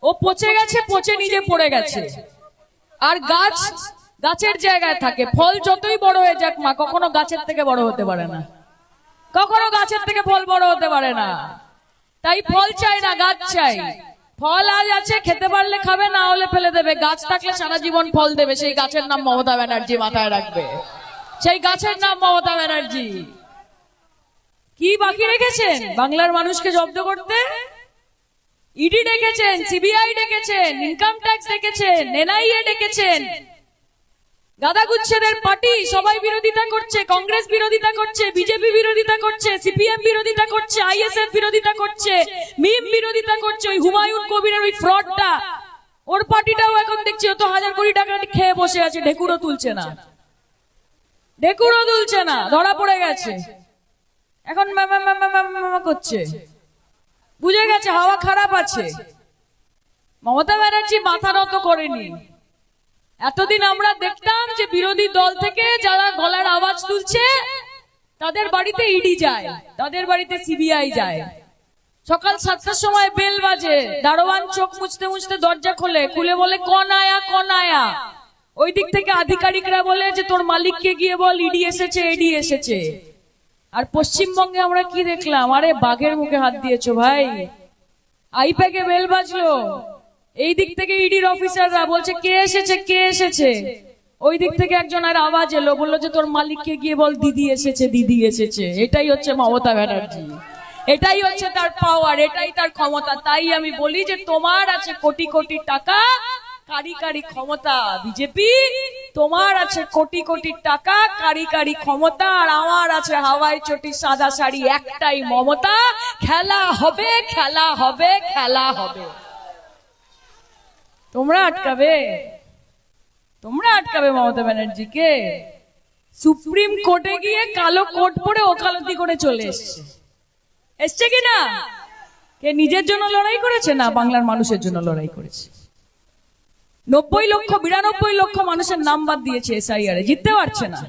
ও পচে গেছে, পচে নিজে পড়ে গেছে। আর গাছ গাছের জায়গায় থাকে, ফল যতই বড় হয়ে যাক মা, কখনো গাছের থেকে বড় হতে পারে না, কখনো গাছের থেকে ফল বড় হতে পারে না। তাই ফল চাই না, গাছ চাই। ফল আজ আছে, খেতে পারলে খাবে, না হলে ফেলে দেবে। গাছ থাকলে সারা জীবন ফল দেবে। সেই গাছের নাম মমতা ব্যানার্জি, মাথায় রাখবে। সেই গাছের নাম মমতা ব্যানার্জি। কি বাকি রেখেছেন বাংলার মানুষকে জব্দ করতে? ইডি ডেকেছেন, সিবিআই ডেকেছেন, ইনকাম ট্যাক্স ডেকেছেন, এনআইএ ডেকেছেন। গাদাগুচ্ছেদের পার্টি সবাই বিরোধিতা করছে, কংগ্রেস বিরোধিতা করছে, বিজেপি বিরোধিতা করছে, সিপিএম বিরোধিতা করছে, আইএসএফ বিরোধিতা করছে, মিম বিরোধিতা করছে। ওই হুমায়ুন কবিরের ওই ফ্রডটা, ওর পার্টিটাও এখন দেখছি ও তো 1000 কোটি টাকা খেয়ে বসে আছে, ঢেকুরও তুলছে না, ঢেকুরও তুলছে না, ধরা পড়ে গেছে। এখন করছে, বুঝে গেছে হাওয়া খারাপ আছে। মমতা ব্যানার্জি মাথা নত করেনি। এতদিন আমরা দেখতাম যে বিরোধী দল থেকে যারা গলার আওয়াজ তুলছে তাদের বাড়িতে ইডি যায়, তাদের বাড়িতে সিবিআই যায়। সকাল 7টার সময় বেল বাজে, দারোয়ান চোখ মুছতে মুছতে দরজা খোলে, খুলে বলে কন আয়া, কন আয়া। ওই দিক থেকে আধিকারিকরা বলে যে তোর মালিককে গিয়ে বল ইডি এসেছে, ইডি এসেছে। আর পশ্চিমবঙ্গে আমরা কি দেখলাম? আরে বাঘের মুখে হাত দিয়েছো ভাই। আইপ্যাকে বেল বাজলো, এই দিক থেকে ইডির অফিসাররা বলছে কে এসেছে, কে এসেছে। ওই দিক থেকে একজন আর আওয়াজ এলো, বললো যে তোর মালিককে গিয়ে বল দিদি এসেছে, দিদি এসেছে। এটাই হচ্ছে মমতা ব্যানার্জি, এটাই হচ্ছে তার পাওয়ার, এটাই তার ক্ষমতা। তাই আমি বলি যে তোমার আছে কোটি কোটি টাকা, কারিগরি ক্ষমতা বিজেপি, তোমার আছে কোটি কোটি টাকা, কারিগরি ক্ষমতা, আর আমার আছে হাওয়াই চটি সাদা শাড়ি, একটাই মমতা। খেলা হবে, খেলা হবে, খেলা হবে। তোমরা আটকাবে, তোমরা আটকাবে মমতা ব্যানার্জিকে? সুপ্রিম কোর্টে গিয়ে কালো কোট পরে ওকালতি করে চলে এসছে, এসছে কিনা? কে নিজের জন্য লড়াই করেছে? না, বাংলার মানুষের জন্য লড়াই করেছে। 90 লক্ষ 92 লক্ষ মানুষের নাম বাদ দিয়েছে এসআইআর এ, জিততে পারছে না।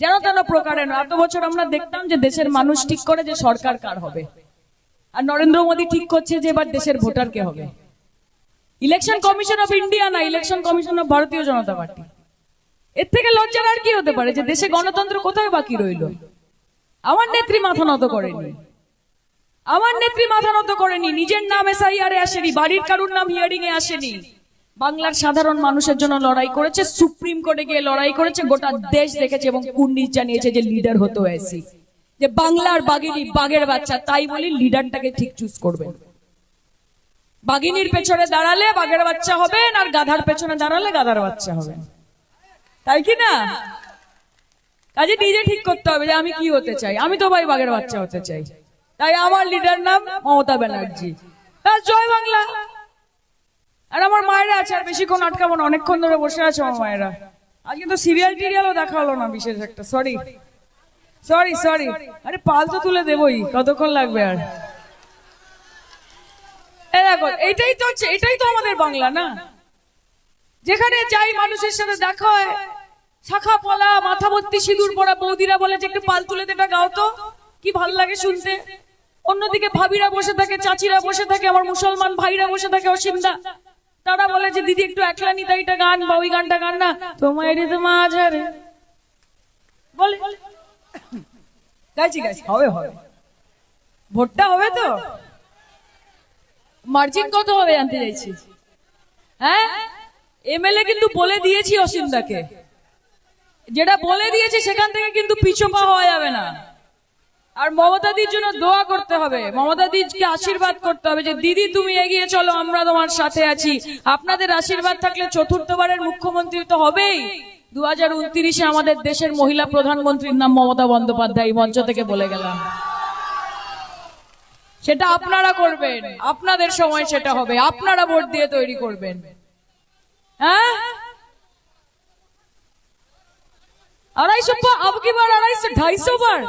যেন তেন প্রকারে নয়। এত বছর আমরা দেখতাম যে দেশের মানুষ ঠিক করে যে সরকার কার হবে, আর নরেন্দ্র মোদী ঠিক করছে যে এবার দেশের ভোটার কে হবে। ইলেকশন কমিশন অফ ইন্ডিয়া না, ইলেকশন কমিশন অফ ভারতীয় জনতা পার্টি। এর থেকে লজ্জার আর কি হতে পারে? যে দেশে গণতন্ত্র কোথায় বাকি রইল? আমার নেত্রী মাথা নত করেনি, আমার নেত্রী মাথা নত করেনি। নিজের নাম এসআইআর এ আসেনি, বাড়ির কারুর নাম হিয়ারিং এ আসেনি। বাংলার সাধারণ মানুষের জন্য লড়াই করেছে, সুপ্রিম কোর্টে গিয়ে লড়াই করেছে, গোটা দেশ দেখেছে এবং কুর্নিশ জানিয়েছে যে লিডার হতে হয়েছে, যে বাংলার বাগিনী বাঘের বাচ্চা। তাই বলি লিডারটাকে ঠিক চুজ করবেন। বাগিনীর পেছনে দাঁড়ালে বাঘের বাচ্চা হবেন, আর গাধার পেছনে দাঁড়ালে গাধার বাচ্চা হবেন, তাই কি না? কাজে নিজে ঠিক করতে হবে যে আমি কি হতে চাই। আমি তো ভাই বাঘের বাচ্চা হতে চাই, তাই আমার লিডার নাম মমতা ব্যানার্জি। জয় বাংলা। আর আমার মায়েরা আছে, আর বেশিক্ষণ আটকাবো না, অনেকক্ষণ ধরে বসে আছে আমার মায়েরা। আজকে তো সিরিয়াল টিরিয়ালও দেখা হলো না বিশেষ একটা, সরি সরি সরি। আরে পাল তো তুলে দেবই, কতক্ষণ লাগবে আর? দেখো, এটাই তো হচ্ছে, এটাই তো আমাদের বাংলা না। যেখানে যাই মানুষের সাথে দেখা হয়, শাখা পলা মাথা ভর্তি সিঁদুর পরা বৌদিরা বলে যে একটু পাল তুলে দেটা গাও তো, কি ভাল লাগে শুনতে। অন্যদিকে ভাবিরা বসে থাকে, চাচিরা বসে থাকে, আমার মুসলমান ভাইরা বসে থাকে অসীমদা, তারা বলে যে দিদি একটু একলা নিতাইটা গান, বা ওই গানটা গান না, তোমায় রে তোমা আঝারে বলে। গাইছি গাইছি, হবে হবে, ভোটটা হবে তো। মার্জিন কত হবে জানতে চাইছি? হ্যাঁ, এমএলএ কিন্তু বলে দিয়েছি অসীমদাকে, যেটা বলে দিয়েছি সেখান থেকে কিন্তু পিছু পা হওয়া যাবে না। আর মমতাদির জন্য দোয়া করতে হবে, মমতাদিকে আশীর্বাদ করতে হবে যে দিদি তুমি এগিয়ে চলো, আমরা তোমার সাথে আছি। আপনাদের আশীর্বাদ থাকলে চতুর্থবারের মুখ্যমন্ত্রী তো হবেই। 2029-এ আমাদের দেশের মহিলা প্রধানমন্ত্রীর নাম মমতা বন্দ্যোপাধ্যায়, মঞ্চ থেকে বলে গেলাম। সেটা আপনারা করবেন, আপনাদের সময় সেটা হবে, আপনারা ভোট দিয়ে তৈরি করবেন। হ্যাঁ, 250 अब की बार 250 বার।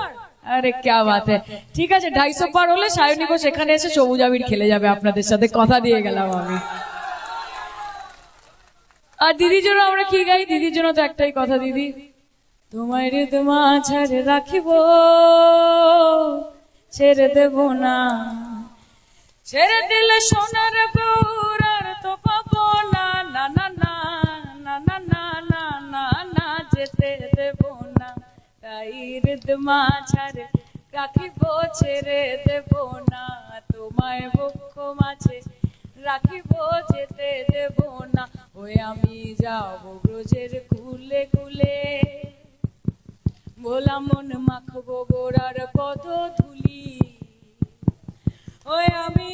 আরে क्या बात है, ঠিক আছে 250 বার হলে সায়নিকও সেখানে এসে সবুজ আবির খেলে যাবে আপনাদের সাথে, কথা দিয়ে গেলাম আমি। আর দিদির জন্য আমরা কি গাই? দিদির জন্য তো একটাই কথা, দিদি তোমায় রে তোমা ছাড়ে রাখিব, ছেড়ে দেব না, ছেড়ে দিলে সোনার গৌর আর তো মাছার রাখিব ছেড়ে দেব না, তোমায় বক্ষ মাছে রাখিব যেতে দেব না। ওই আমি যাব ব্রজের কুলে কুলে, ভোলা মন মাখবো গোড়ার পদ ধুলি। ওই আমি